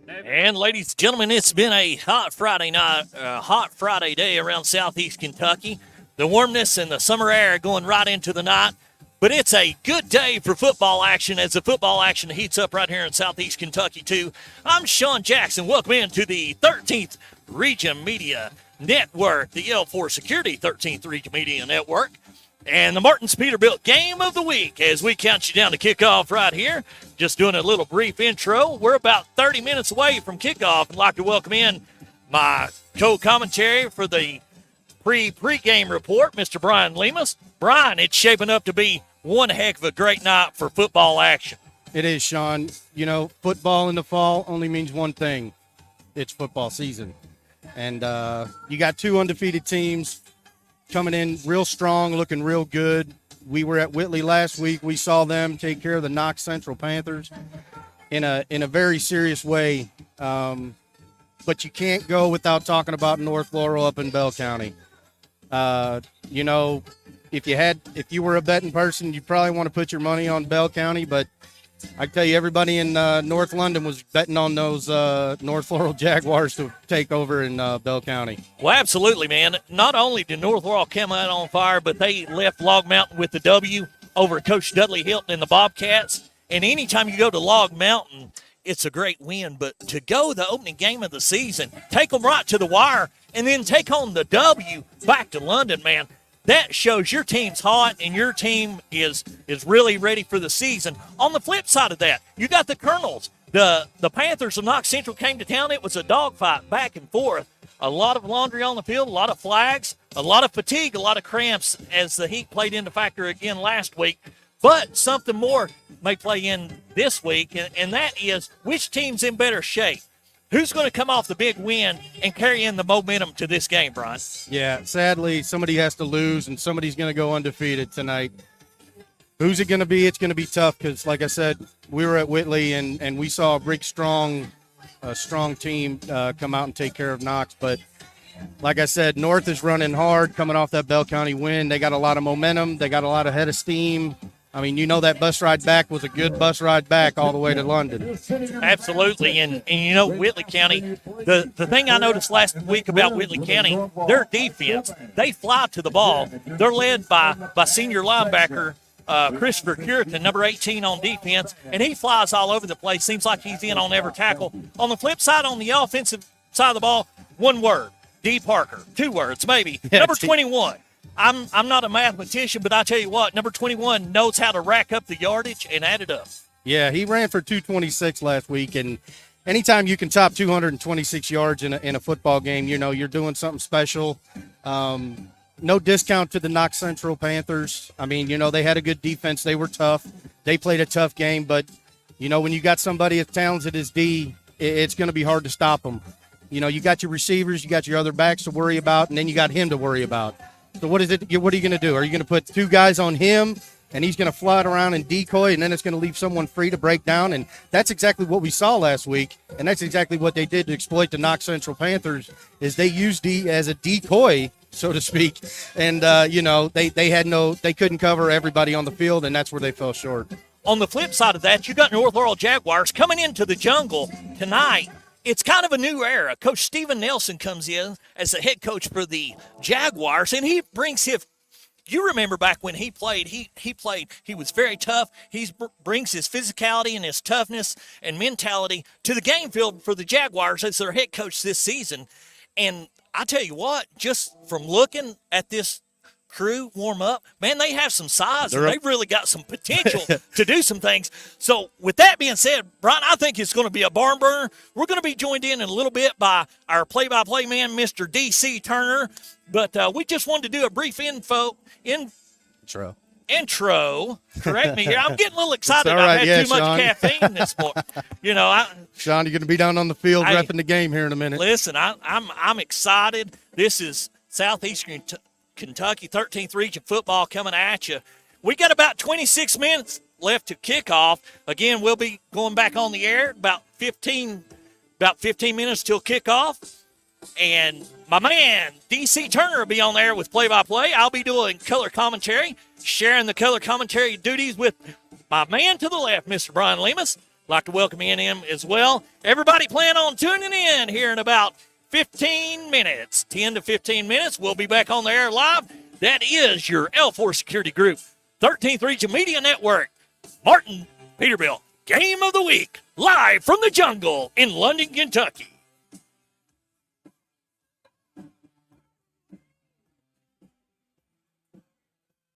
And ladies and gentlemen, it's been a hot Friday night, hot Friday day around southeast Kentucky. The warmness and the summer air going right into the night. But it's a good day for football action as the football action heats up right here in southeast Kentucky, too. I'm Sean Jackson. Welcome in to the 13th Region Media Network, the L4 Security 13th Region Media Network, and the Martin's Peterbilt Game of the Week as we count you down to kickoff right here. Just doing a little brief intro. We're about 30 minutes away from kickoff. I'd like to welcome in my co-commentary for the pre-game report, Mr. Brian Lemus. Brian, it's shaping up to be one heck of a great night for football action. It is, Sean. You know, football in the fall only means one thing. It's football season. And you got two undefeated teams coming in real strong, looking real good. We were at Whitley last week. We saw them take care of the Knox Central Panthers in a very serious way. But you can't go without talking about North Laurel up in Bell County. You know, if you were a betting person, you probably want to put your money on Bell County, but I tell you, everybody in North London was betting on those North Laurel Jaguars to take over in Bell County. Well, absolutely, man. Not only did North Laurel come out on fire, but they left Log Mountain with the W over Coach Dudley Hilton and the Bobcats. And anytime you go to Log Mountain, it's a great win. But to go the opening game of the season, take them right to the wire, and then take home the W back to London, man, that shows your team's hot and your team is really ready for the season. On the flip side of that, you got the Colonels. The Panthers of Knox Central came to town. It was a dogfight back and forth. A lot of laundry on the field, a lot of flags, a lot of fatigue, a lot of cramps as the heat played into factor again last week. But something more may play in this week, and that is which team's in better shape. Who's going to come off the big win and carry in the momentum to this game, Brian? Yeah, sadly, somebody has to lose, and somebody's going to go undefeated tonight. Who's it going to be? It's going to be tough because, like I said, we were at Whitley, and we saw a big, strong team come out and take care of Knox. But, like I said, North is running hard coming off that Bell County win. They got a lot of momentum. They got a lot of head of steam. I mean, you know that bus ride back was a good bus ride back all the way to London. Absolutely. And you know, Whitley County, the thing I noticed last week about Whitley County, their defense, they fly to the ball. They're led by senior linebacker Christopher Curitan, number 18 on defense, and he flies all over the place. Seems like he's in on every tackle. On the flip side, on the offensive side of the ball, one word, D. Parker. Two words, maybe. Number 21. I'm not a mathematician, but I tell you what, number 21 knows how to rack up the yardage and add it up. Yeah, he ran for 226 last week, and anytime you can top 226 yards in a football game, you know, you're doing something special. No discount to the Knox Central Panthers. I mean, you know, they had a good defense. They were tough. They played a tough game, but, you know, when you got somebody as talented as D, it's going to be hard to stop them. You know, you got your receivers, you got your other backs to worry about, and then you got him to worry about. So what are you going to do? Are you going to put two guys on him, and he's going to fly it around and decoy, and then it's going to leave someone free to break down? And that's exactly what we saw last week, and that's exactly what they did to exploit the Knox Central Panthers, is they used D as a decoy, so to speak. And, you know, they couldn't cover everybody on the field, and that's where they fell short. On the flip side of that, you got North Laurel Jaguars coming into the jungle tonight. It's kind of a new era. Coach Steven Nelson comes in as the head coach for the Jaguars, and he brings his – you remember back when he played, he was very tough. He brings his physicality and his toughness and mentality to the game field for the Jaguars as their head coach this season. And I tell you what, just from looking at this crew warm up, man, they have some size and they've really got some potential to do some things. So with that being said, Brian, I think it's going to be a barn burner. We're going to be joined in a little bit by our play-by-play man, Mr. D.C. Turner. But we just wanted to do a brief intro. Correct me here. I'm getting a little excited. I've had too much caffeine this morning. You know, Sean, you're going to be down on the field repping the game here in a minute. Listen, I'm excited. This is Southeastern Kentucky 13th Region football coming at you. We got about 26 minutes left to kick off. Again, we'll be going back on the air about 15 minutes till kickoff. And my man, D.C. Turner, will be on there with play-by-play. I'll be doing color commentary, sharing the color commentary duties with my man to the left, Mr. Brian Lemus. Like to welcome in him as well. Everybody plan on tuning in here in about 15 minutes, 10 to 15 minutes. We'll be back on the air live. That is your L4 Security Group, 13th Region Media Network, Martin Peterbilt Game of the Week, live from the jungle in London, Kentucky.